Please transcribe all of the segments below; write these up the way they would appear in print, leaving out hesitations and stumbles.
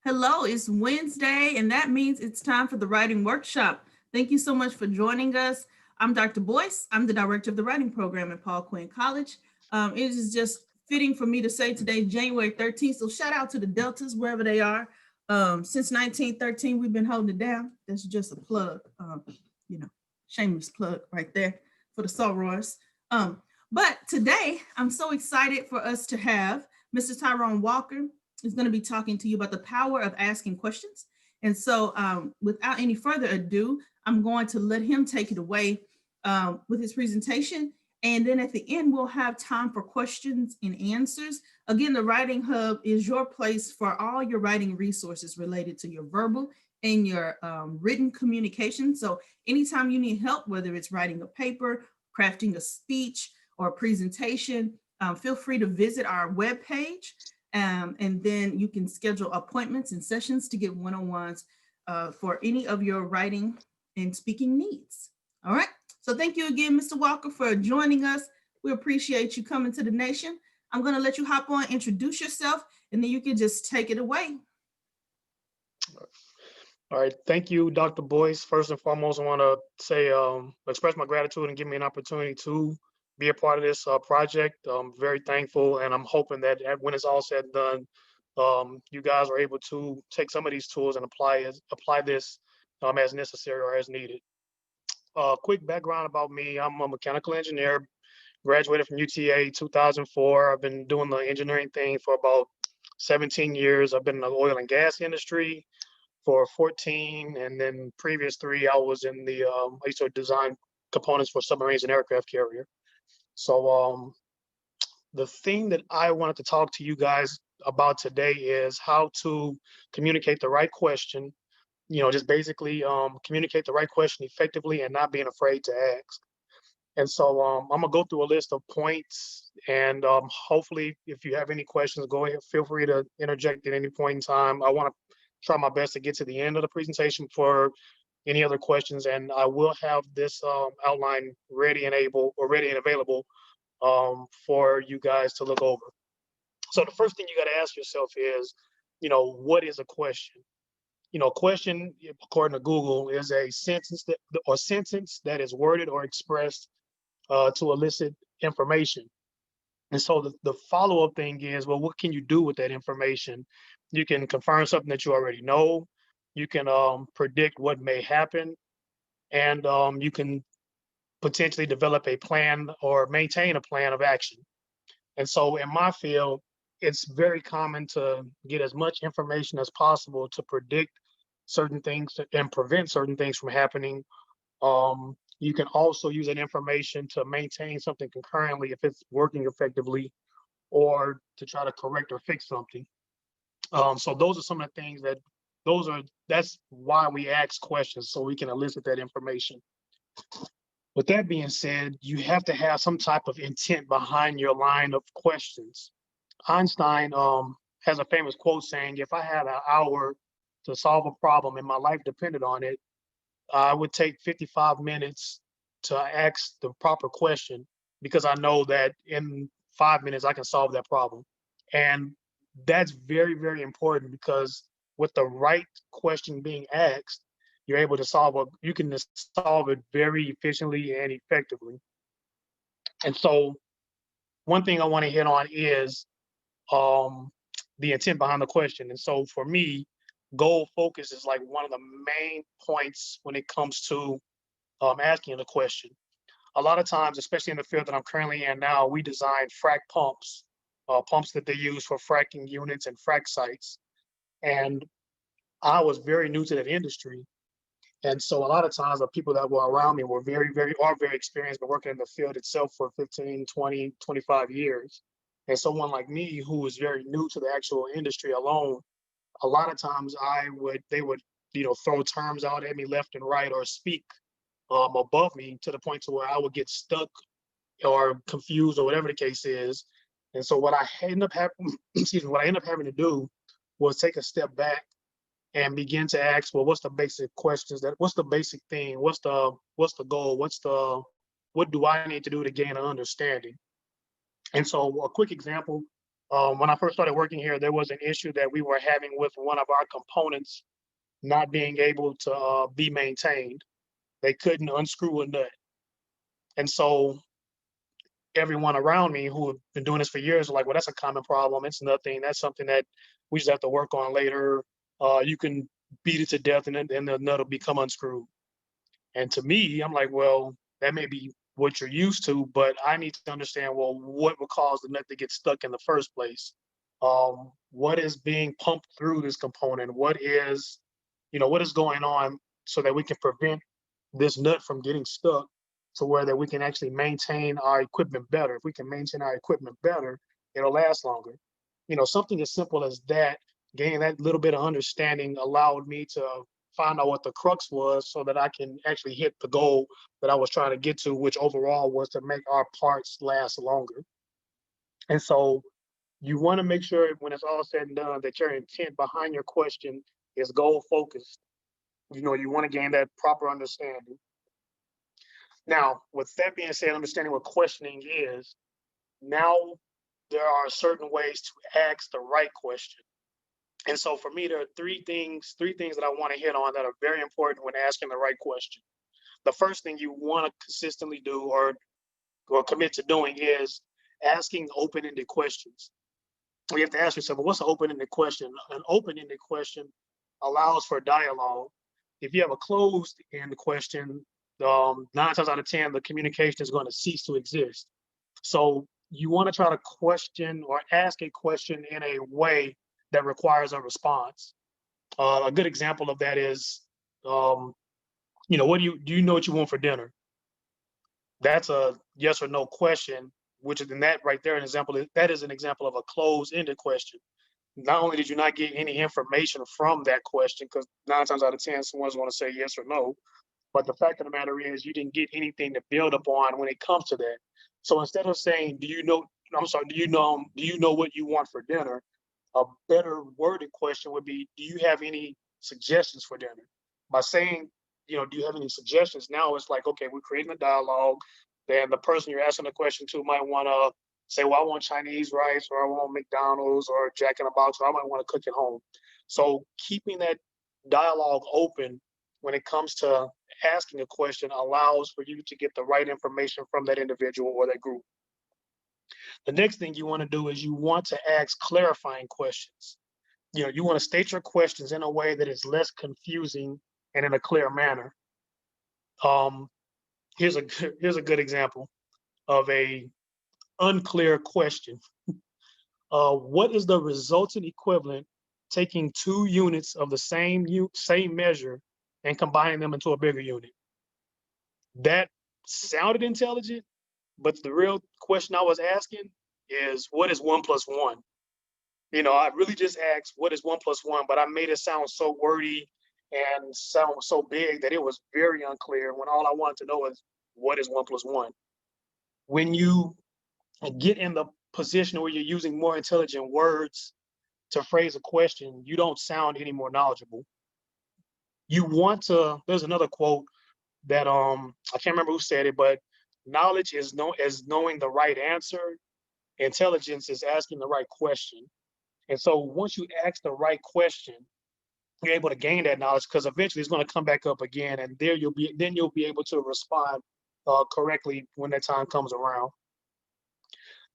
Hello, it's Wednesday, and that means it's time for the writing workshop. Thank you so much for joining us. I'm Dr. Boyce. I'm the director of the writing program at Paul Quinn College. It is just fitting for me to say today, January 13th. So shout out to the Deltas, wherever they are. Since 1913, we've been holding it down. That's just a plug, you know, shameless plug right there for the sorors. But today, I'm so excited for us to have Mr. Tyrone Walker is going to be talking to you about the power of asking questions. And so, without any further ado, I'm going to let him take it away with his presentation. And then at the end, we'll have time for questions and answers. Again, the Writing Hub is your place for all your writing resources related to your verbal and your written communication. So, anytime you need help, whether it's writing a paper, crafting a speech, or a presentation, feel free to visit our webpage. And then you can schedule appointments and sessions to get one-on-ones for any of your writing and speaking needs. All right. So thank you again, Mr. Walker, for joining us. We appreciate you coming to the nation. I'm going to let you hop on, introduce yourself, and then you can just take it away. All right, thank you, Dr. Boyce. First and foremost, I want to say, express my gratitude and give me an opportunity to be a part of this project. I'm very thankful, and I'm hoping that when it's all said and done, you guys are able to take some of these tools and apply this as necessary or as needed. Quick background about me: I'm a mechanical engineer, graduated from UTA 2004. I've been doing the engineering thing for about 17 years. I've been in the oil and gas industry for 14, and then previous 3, I was in the I used to design components for submarines and aircraft carrier. So the thing that I wanted to talk to you guys about today is how to communicate the right question. Just basically communicate the right question effectively and not being afraid to ask. And so I'm gonna go through a list of points, and hopefully, if you have any questions, go ahead. Feel free to interject at any point in time. I want to try my best to get to the end of the presentation for any other questions, and I will have this outline ready and available for you guys to look over. So the first thing you got to ask yourself is, what is a question? Question, according to Google, is a sentence that is worded or expressed to elicit information. And so the follow-up thing is, well, what can you do with that information? You can confirm something that you already know. You can predict what may happen, and you can potentially develop a plan or maintain a plan of action. And so in my field, it's very common to get as much information as possible to predict certain things and prevent certain things from happening. You can also use that information to maintain something concurrently if it's working effectively, or to try to correct or fix something. So those are some of the things that's why we ask questions, so we can elicit that information. With that being said, you have to have some type of intent behind your line of questions. Einstein has a famous quote saying, if I had an hour to solve a problem and my life depended on it, I would take 55 minutes to ask the proper question, because I know that in 5 minutes I can solve that problem. And that's very, very important, because with the right question being asked, you're able to you can solve it very efficiently and effectively. And so one thing I want to hit on is um, the intent behind the question. And so for me, goal focus is like one of the main points when it comes to asking a question. A lot of times, especially in the field that I'm currently in now, we design frac pumps, pumps that they use for fracking units and frac sites. And I was very new to that industry. And so a lot of times the people that were around me were very experienced, but working in the field itself for 15, 20, 25 years. And someone like me who was very new to the actual industry alone, a lot of times they would, throw terms out at me left and right, or speak above me to the point to where I would get stuck or confused or whatever the case is. And so what I end up having, what I end up having to do was take a step back and begin to ask, well, what's the basic questions what's the basic thing? What's the goal? What do I need to do to gain an understanding? And so a quick example When I first started working here, there was an issue that we were having with one of our components not being able to be maintained. They couldn't unscrew a nut. And so everyone around me who have been doing this for years are like, well, that's a common problem. It's nothing. That's something that we just have to work on later. You can beat it to death and then the nut will become unscrewed. And to me, I'm like, well, that may be what you're used to, but I need to understand, well, what would cause the nut to get stuck in the first place? What is being pumped through this component? What is going on so that we can prevent this nut from getting stuck to where that we can actually maintain our equipment better. If we can maintain our equipment better, it'll last longer. Something as simple as that, gaining that little bit of understanding allowed me to find out what the crux was so that I can actually hit the goal that I was trying to get to, which overall was to make our parts last longer. And so you want to make sure when it's all said and done that your intent behind your question is goal focused. You want to gain that proper understanding. Now, with that being said, understanding what questioning is, now there are certain ways to ask the right question. And so for me, there are three things that I want to hit on that are very important when asking the right question. The first thing you want to consistently do or commit to doing is asking open-ended questions. You have to ask yourself, well, what's an open-ended question? An open-ended question allows for dialogue. If you have a closed-end question, 9 times out of 10, the communication is going to cease to exist. So you want to try to question or ask a question in a way that requires a response. A good example of that is, what do you know what you want for dinner? That's a yes or no question, which is in that right there an example. That is an example of a closed-ended question. Not only did you not get any information from that question, because 9 times out of 10, someone's going to say yes or no, but the fact of the matter is you didn't get anything to build upon when it comes to that. So instead of saying, do you know what you want for dinner? A better worded question would be, do you have any suggestions for dinner? By saying, do you have any suggestions? Now it's like, okay, we're creating a dialogue. Then the person you're asking the question to might want to say, well, I want Chinese rice, or I want McDonald's, or Jack in the Box, or I might want to cook at home. So keeping that dialogue open when it comes to asking a question allows for you to get the right information from that individual or that group. The next thing you want to do is you want to ask clarifying questions. You want to state your questions in a way that is less confusing and in a clear manner. Um, here's a good example of a unclear question. What is the resultant equivalent taking two units of the same measure and combining them into a bigger unit? That sounded intelligent, but the real question I was asking is, what is 1 plus 1? I really just asked, what is 1 plus 1? But I made it sound so wordy and sound so big that it was very unclear when all I wanted to know is, what is 1 plus 1? When you get in the position where you're using more intelligent words to phrase a question, you don't sound any more knowledgeable. There's another quote that I can't remember who said it, but knowledge is knowing the right answer. Intelligence is asking the right question. And so once you ask the right question, you're able to gain that knowledge, because eventually it's going to come back up again, and you'll be able to respond correctly when that time comes around.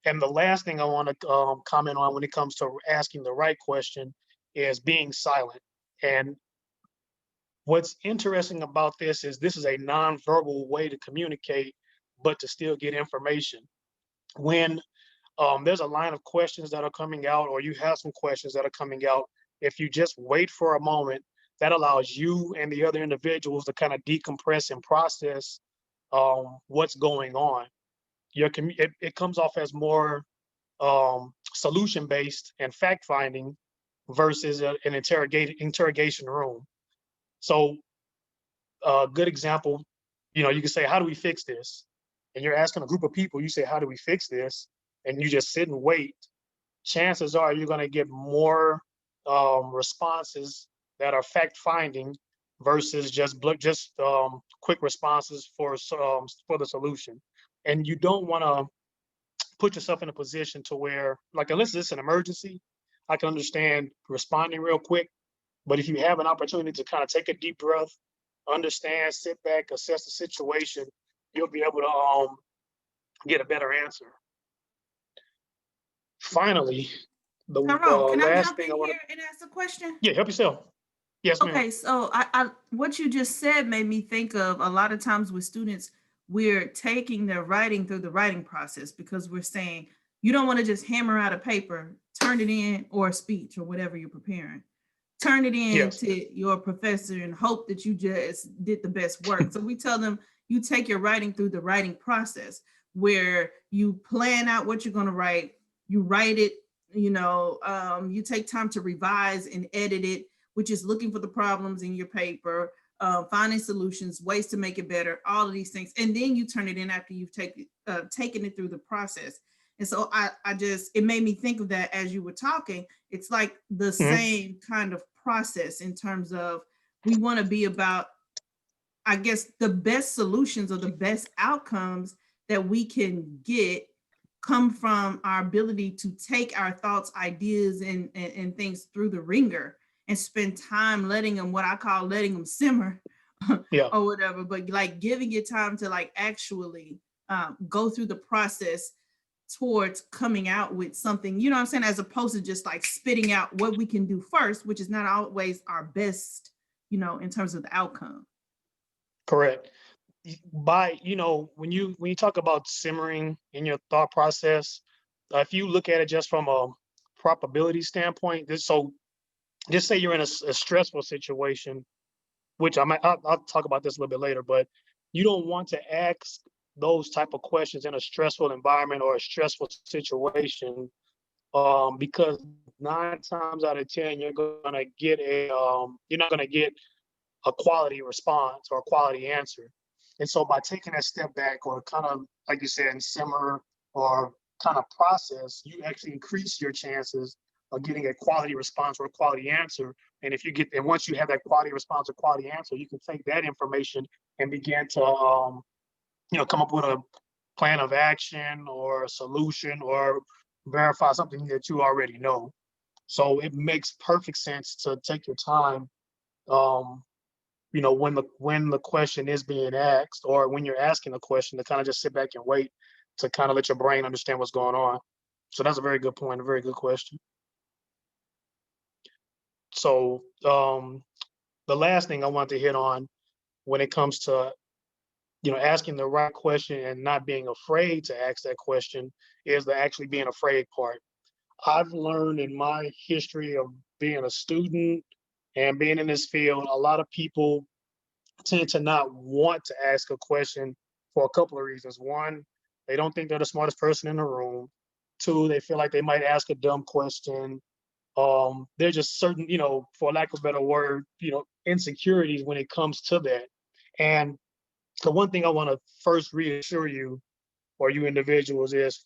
And the last thing I want to comment on when it comes to asking the right question is being silent. And what's interesting about this is a nonverbal way to communicate, but to still get information. When there's a line of questions that are coming out, or you have some questions that are coming out, if you just wait for a moment, that allows you and the other individuals to kind of decompress and process what's going on. It comes off as more solution based and fact finding versus an interrogation room. So a good example, you can say, how do we fix this? And you're asking a group of people, you say, how do we fix this? And you just sit and wait. Chances are you're going to get more responses that are fact finding versus just quick responses for the solution. And you don't want to put yourself in a position to where, like, unless it's an emergency, I can understand responding real quick. But if you have an opportunity to kind of take a deep breath, understand, sit back, assess the situation, you'll be able to get a better answer. Finally, the Tyrone, can I last jump thing in I want here to, and ask a question? yeah, help yourself. Yes, ma'am. Okay, so what you just said made me think of a lot of times with students, we're taking their writing through the writing process because we're saying you don't want to just hammer out a paper, turn it in, or a speech or whatever you're preparing. Turn it in Yes. to your professor and hope that you just did the best work. So we tell them you take your writing through the writing process where you plan out what you're going to write, you write it, you take time to revise and edit it, which is looking for the problems in your paper, finding solutions, ways to make it better, all of these things. And then you turn it in after you've taken it through the process. And so it made me think of that as you were talking. It's like the Mhm. same kind of process in terms of we want to be about, I guess, the best solutions or the best outcomes that we can get come from our ability to take our thoughts, ideas, and things through the ringer and spend time letting them, what I call letting them simmer Yeah. or whatever, but like giving it time to like actually go through the process towards coming out with something, you know what I'm saying, as opposed to just like spitting out what we can do first, which is not always our best, in terms of the outcome. Correct. By, when you talk about simmering in your thought process, if you look at it just from a probability standpoint, so just say you're in a stressful situation, which I'll talk about this a little bit later, but you don't want to ask those type of questions in a stressful environment or a stressful situation, because 9 times out of 10 you're not gonna get a quality response or a quality answer. And so by taking a step back or kind of, like you said, simmer or kind of process, you actually increase your chances of getting a quality response or a quality answer. And once you have that quality response or quality answer, you can take that information and begin to, come up with a plan of action or a solution or verify something that you already know. So it makes perfect sense to take your time, um, when the question is being asked or when you're asking a question, to kind of just sit back and wait to kind of let your brain understand what's going on. So that's a very good point, a very good question. So the last thing I want to hit on when it comes to asking the right question and not being afraid to ask that question is the actually being afraid part. I've learned in my history of being a student and being in this field, a lot of people tend to not want to ask a question for a couple of reasons. One, they don't think they're the smartest person in the room. Two, they feel like they might ask a dumb question. They're just certain, for lack of a better word, insecurities when it comes to that. And the one thing I want to first reassure you or you individuals is,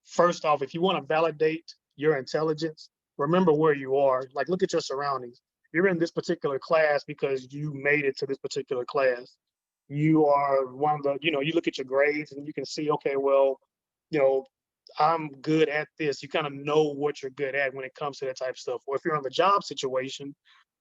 first off, if you want to validate your intelligence, remember where you are. Like, look at your surroundings. You're in this particular class because you made it to this particular class. You are one of the, you look at your grades and you can see, okay, well, you know, I'm good at this. You kind of know what you're good at when it comes to that type of stuff. Or if you're in the job situation,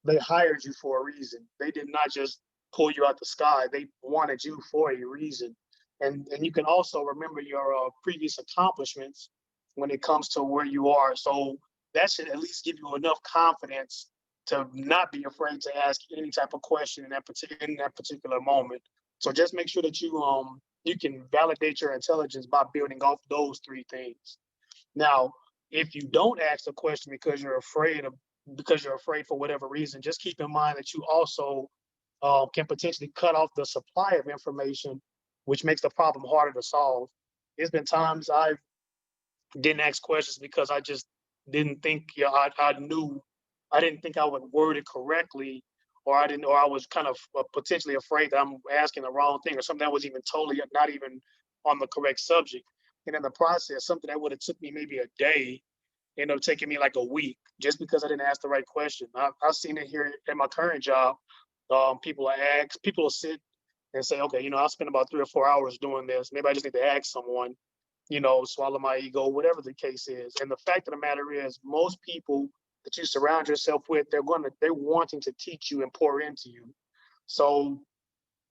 they hired you for a reason. They did not just pull you out the sky. They wanted you for a reason. And you can also remember your previous accomplishments when it comes to where you are. So that should at least give you enough confidence to not be afraid to ask any type of question in that particular moment. So just make sure that you can validate your intelligence by building off those three things. Now, if you don't ask the question because you're afraid for whatever reason, just keep in mind that you also can potentially cut off the supply of information, which makes the problem harder to solve. There's been times I didn't ask questions because I just didn't think, I didn't think I would word it correctly, or I was kind of potentially afraid that I'm asking the wrong thing or something that was even totally not even on the correct subject. And in the process, something that would have took me maybe a day ended up taking me like a week just because I didn't ask the right question. I've seen it here at my current job. People will sit and say, okay, I'll spend about 3 or 4 hours doing this. Maybe I just need to ask someone. swallow my ego, whatever the case is. And the fact of the matter is, most people that you surround yourself with, they're wanting to teach you and pour into you. So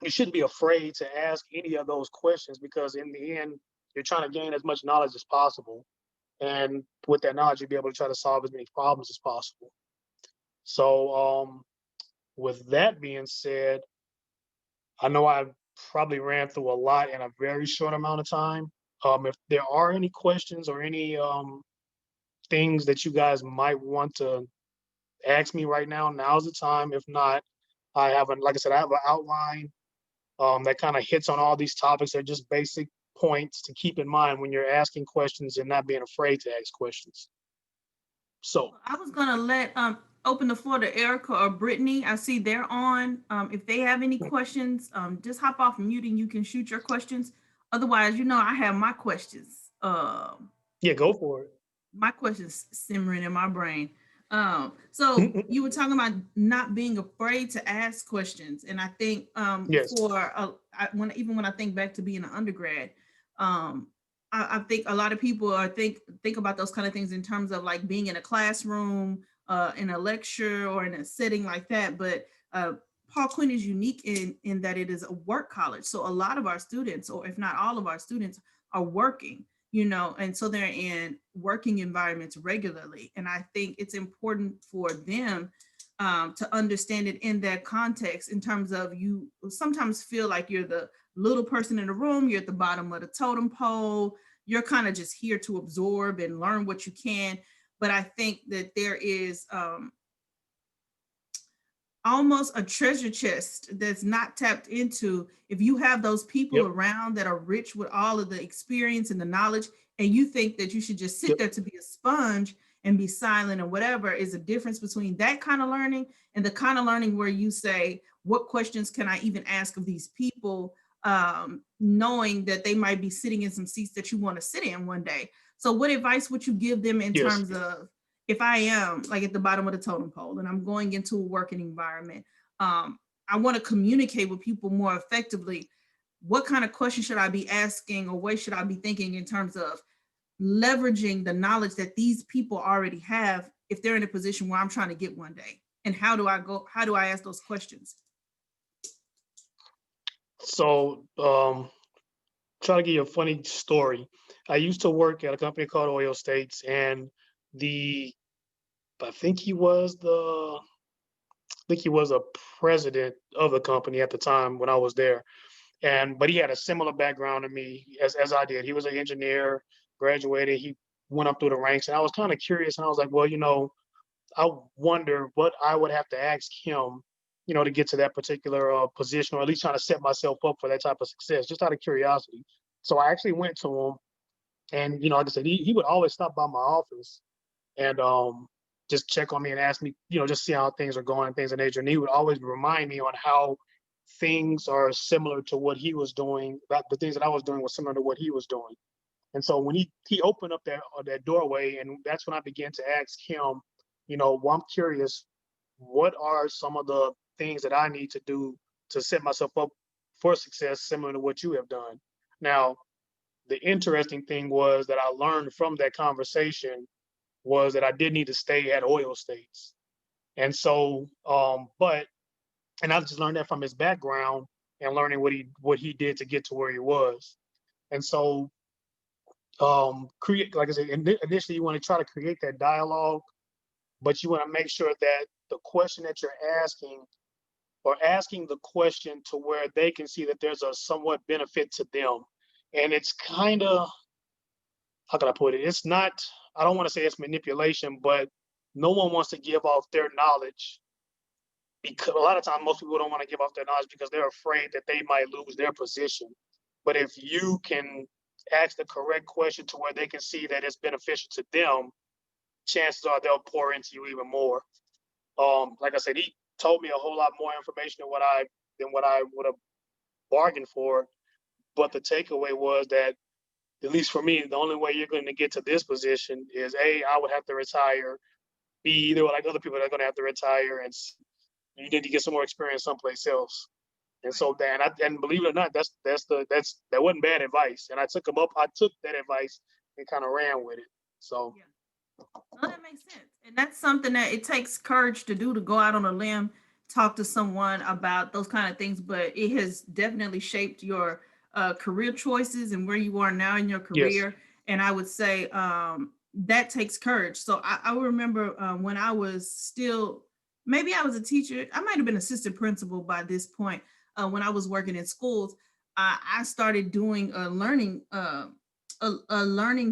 you shouldn't be afraid to ask any of those questions, because in the end, you're trying to gain as much knowledge as possible. And with that knowledge, you'll be able to try to solve as many problems as possible. So, with that being said, I know I probably ran through a lot in a very short amount of time. If there are any questions or any things that you guys might want to ask me right now, now's the time. If not, like I said, I have an outline that kind of hits on all these topics. They're just basic points to keep in mind when you're asking questions and not being afraid to ask questions. So, I was gonna let open the floor to Erica or Brittany. I see they're on. If they have any questions, just hop off mute and you can shoot your questions. Otherwise, I have my questions. yeah, go for My questions simmering in my brain. So it. you were talking about not being afraid to ask questions, and I think Yes. even when I think back to being an undergrad, I think a lot of people think about those kind of things in terms of like being in a classroom, in a lecture, or in a setting like that. But Paul Quinn is unique in that it is a work college, so a lot of our students, or if not all of our students, are working. And so they're in working environments regularly. And I think it's important for them to understand it in that context, in terms of, you sometimes feel like you're the little person in the room, you're at the bottom of the totem pole, you're kind of just here to absorb and learn what you can. But I think that there is almost a treasure chest that's not tapped into if you have those people Yep. around that are rich with all of the experience and the knowledge, and you think that you should just sit Yep. there to be a sponge and be silent or whatever. Is a difference between that kind of learning and the kind of learning where you say, what questions can I even ask of these people, knowing that they might be sitting in some seats that you want to sit in one day. So what advice would you give them in Yes. terms of, if I am like at the bottom of the totem pole and I'm going into a working environment, I want to communicate with people more effectively. What kind of questions should I be asking, or what should I be thinking in terms of leveraging the knowledge that these people already have if they're in a position where I'm trying to get one day? And how do I ask those questions? So, try to give you a funny story. I used to work at a company called Oil States, and the I think he was the I think he was a president of the company at the time when I was there. But he had a similar background to me as I did. He was an engineer, graduated, he went up through the ranks, and I was kind of curious, and I was like, well, I wonder what I would have to ask him, to get to that particular position, or at least trying to set myself up for that type of success, just out of curiosity. So I actually went to him, and like I said, he would always stop by my office and just check on me and ask me, just see how things are going and things of nature. And he would always remind me on how things are similar to what he was doing, that the things that I was doing was similar to what he was doing. And so when he opened up that doorway, and that's when I began to ask him, well, I'm curious, what are some of the things that I need to do to set myself up for success similar to what you have done? Now, the interesting thing was that I learned from that conversation was that I did need to stay at Oil States. And so, and I just learned that from his background and learning what he did to get to where he was. And so, create, like I said, initially you want to try to create that dialogue, but you want to make sure that the question that you're asking, or asking the question to where they can see that there's a somewhat benefit to them. And it's kind of, how can I put it? It's not, I don't want to say it's manipulation, but no one wants to give off their knowledge, because a lot of times most people don't want to give off their knowledge because they're afraid that they might lose their position. But if you can ask the correct question to where they can see that it's beneficial to them, chances are they'll pour into you even more. Like I said, he told me a whole lot more information than what I would have bargained for. But the takeaway was that, at least for me, the only way you're going to get to this position is A, I would have to retire. B, there were like other people that are going to have to retire, and C, you need to get some more experience someplace else. And Right. so then, and believe it or not, that wasn't bad advice. And I took that advice and kind of ran with it. So Yeah. No, that makes sense. And that's something that it takes courage to do, to go out on a limb, talk to someone about those kind of things. But it has definitely shaped your career choices and where you are now in your yes. career. And I would say that takes courage. So I remember when I was still, maybe I was a teacher, I might have been assistant principal by this point. When I was working in schools, I started doing a learning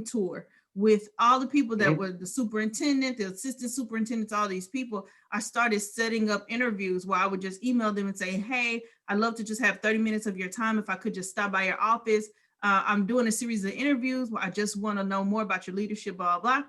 tour with all the people that Hmm. were the superintendent, the assistant superintendents, all these people. I started setting up interviews where I would just email them and say, hey, I'd love to just have 30 minutes of your time. If I could just stop by your office. I'm doing a series of interviews where I just want to know more about your leadership, blah, blah.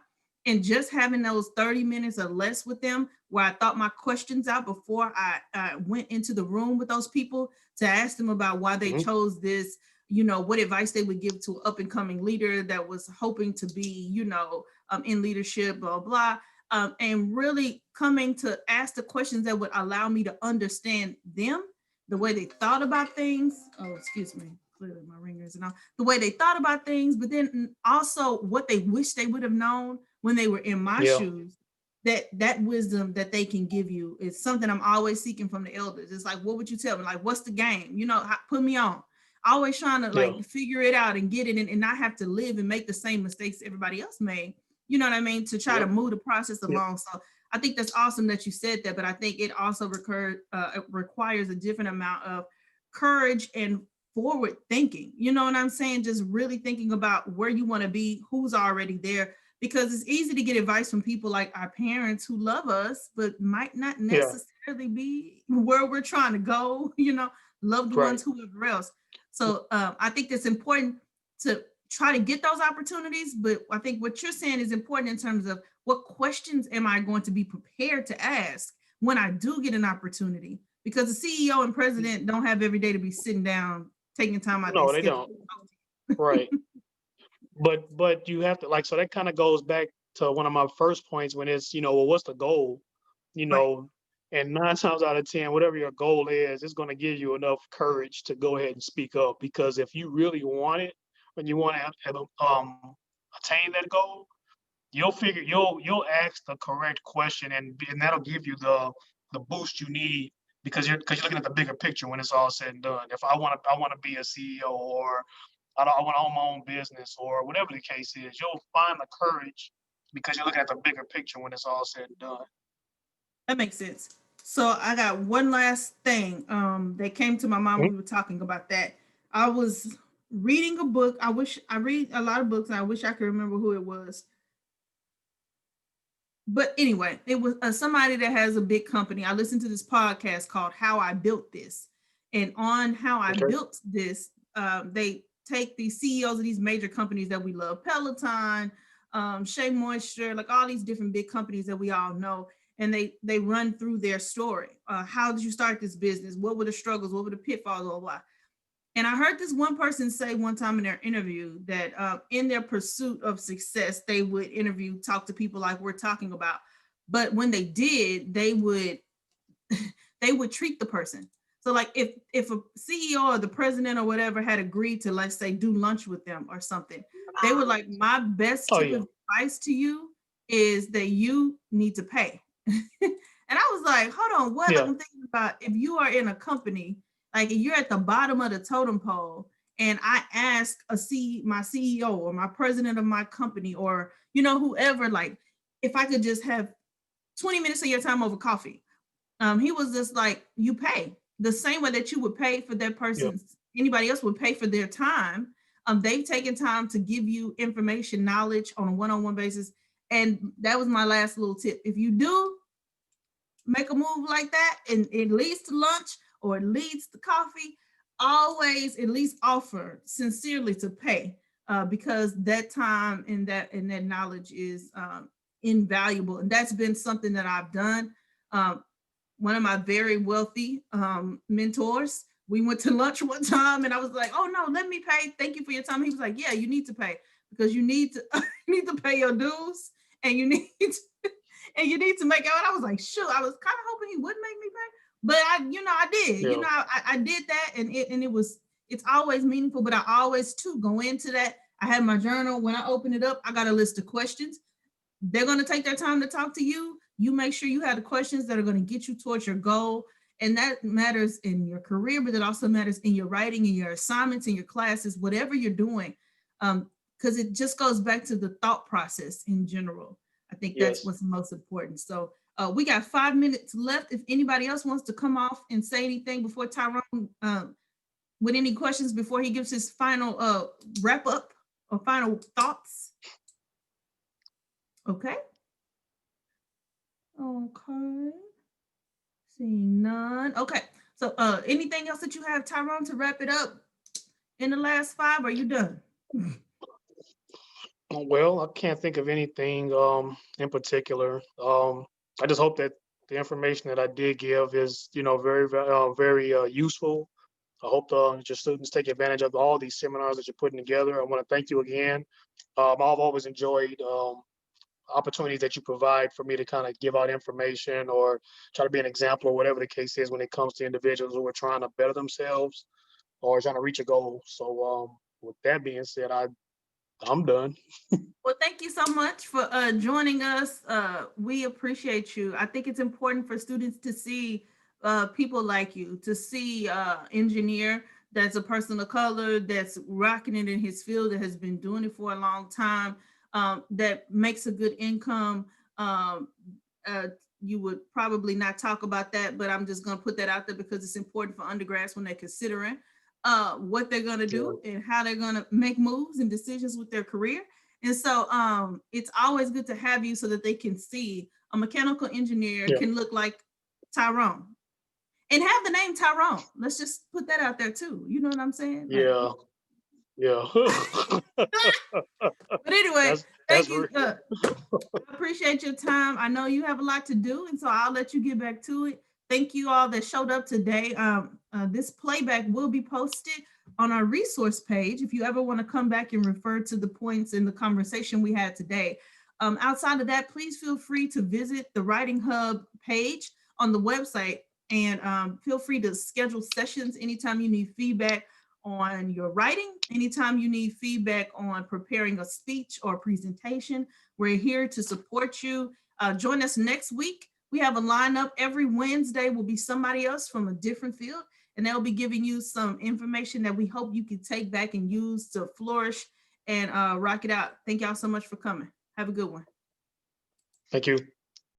And just having those 30 minutes or less with them, where I thought my questions out before I went into the room with those people to ask them about why they Hmm. chose this, you know, what advice they would give to an up and coming leader that was hoping to be, you know, in leadership, blah, blah. And really coming to ask the questions that would allow me to understand them, the way they thought about things. Oh, excuse me. Clearly my ringers and all. The way they thought about things, but then also what they wish they would have known when they were in my Yeah. shoes. That wisdom that they can give you is something I'm always seeking from the elders. It's like, what would you tell me? Like, what's the game? You know, put me on, always trying to Yeah. like figure it out and get it and not have to live and make the same mistakes everybody else made. You know what I mean? To try to Yep. move the process Yep. along. So I think that's awesome that you said that, but I think it also it requires a different amount of courage and forward thinking. You know what I'm saying? Just really thinking about where you want to be, who's already there, because it's easy to get advice from people like our parents who love us, but might not Yeah. necessarily be where we're trying to go, you know, loved Right. ones, whoever else. So I think it's important to try to get those opportunities. But I think what you're saying is important in terms of what questions am I going to be prepared to ask when I do get an opportunity? Because the CEO and president don't have every day to be sitting down, taking time out their No, they schedule don't. to talk Right. to you. But you have to, like, so that kind of goes back to one of my first points when it's, well, what's the goal? You Right. know, and 9 times out of 10, whatever your goal is, it's going to give you enough courage to go ahead and speak up. Because if you really want it and you want to attain that goal, you'll ask the correct question, and that'll give you the boost you need, because you're looking at the bigger picture when it's all said and done. If I want to be a CEO, or I want to own my own business, or whatever the case is, you'll find the courage because you're looking at the bigger picture when it's all said and done. That makes sense. So I got one last thing that came to my mind when Mhm. we were talking about that. I was reading a book. I read a lot of books and I wish I could remember who it was. But anyway, it was somebody that has a big company. I listened to this podcast called How I Built This. And on How I Okay. Built This, they take these CEOs of these major companies that we love, Peloton, Shea Moisture, like all these different big companies that we all know. And they run through their story. How did you start this business? What were the struggles? What were the pitfalls? Blah, blah, blah. And I heard this one person say one time in their interview that in their pursuit of success, they would talk to people like we're talking about. But when they did, they would they would treat the person. So like if a CEO or the president or whatever had agreed to, let's say, do lunch with them or something, they were like, my best Oh tip yeah. of advice to you is that you need to pay. And I was like, hold on, what? Like Yeah. I'm thinking about if you are in a company, like if you're at the bottom of the totem pole, and I ask my CEO or my president of my company or whoever, like if I could just have 20 minutes of your time over coffee. He was just like, you pay the same way that you would pay for that Yeah. person's, anybody else would pay for their time. They've taken time to give you information, knowledge on a one-on-one basis. And that was my last little tip. If you do make a move like that and it leads to lunch or it leads to coffee, always at least offer sincerely to pay, because that time and that knowledge is invaluable. And that's been something that I've done. Um, One of my very wealthy mentors, we went to lunch one time and I was like, oh no, let me pay. Thank you for your time. He was like, yeah, you need to pay because you need to you need to pay your dues and you need to, and you need to make out. And I was like, shoot, I was kind of hoping he would make me pay, but I did, Yeah. I did that, and it's always meaningful, but I always too go into that. I had my journal. When I open it up, I got a list of questions. They're going to take their time to talk to you. You make sure you have the questions that are going to get you towards your goal. And that matters in your career, but it also matters in your writing, in your assignments, in your classes, whatever you're doing. Because it just goes back to the thought process in general. I think that's Yes. what's most important. So we got 5 minutes left. If anybody else wants to come off and say anything before Tyrone, with any questions before he gives his final wrap up or final thoughts. Okay. Okay. Seeing none. Okay. So anything else that you have, Tyrone, to wrap it up in the last 5? Are you done? Well, I can't think of anything in particular. I just hope that the information that I did give is, very useful. I hope your students take advantage of all these seminars that you're putting together. I want to thank you again. I've always enjoyed opportunities that you provide for me to kind of give out information or try to be an example or whatever the case is when it comes to individuals who are trying to better themselves or trying to reach a goal. So with that being said, I'm done. Well, thank you so much for joining us. We appreciate you. I think it's important for students to see people like you, to see engineer that's a person of color, that's rocking it in his field, that has been doing it for a long time, that makes a good income. Um, uh, you would probably not talk about that, but I'm just going to put that out there because it's important for undergrads when they're considering what they're going to Yeah. do and how they're going to make moves and decisions with their career. And so it's always good to have you so that they can see a mechanical engineer Yeah. can look like Tyrone and have the name Tyrone. Let's just put that out there too. You know what I'm saying? Like, Yeah. Yeah. but anyway, That's thank you. real. I appreciate your time. I know you have a lot to do, and so I'll let you get back to it. Thank you all that showed up today. This playback will be posted on our resource page if you ever want to come back and refer to the points in the conversation we had today. Outside of that, please feel free to visit the Writing Hub page on the website and feel free to schedule sessions anytime you need feedback on your writing, anytime you need feedback on preparing a speech or presentation. We're here to support you. Join us next week. We have a lineup every Wednesday. Will be somebody else from a different field, and they'll be giving you some information that we hope you can take back and use to flourish and rock it out. Thank y'all so much for coming. Have a good one. Thank you.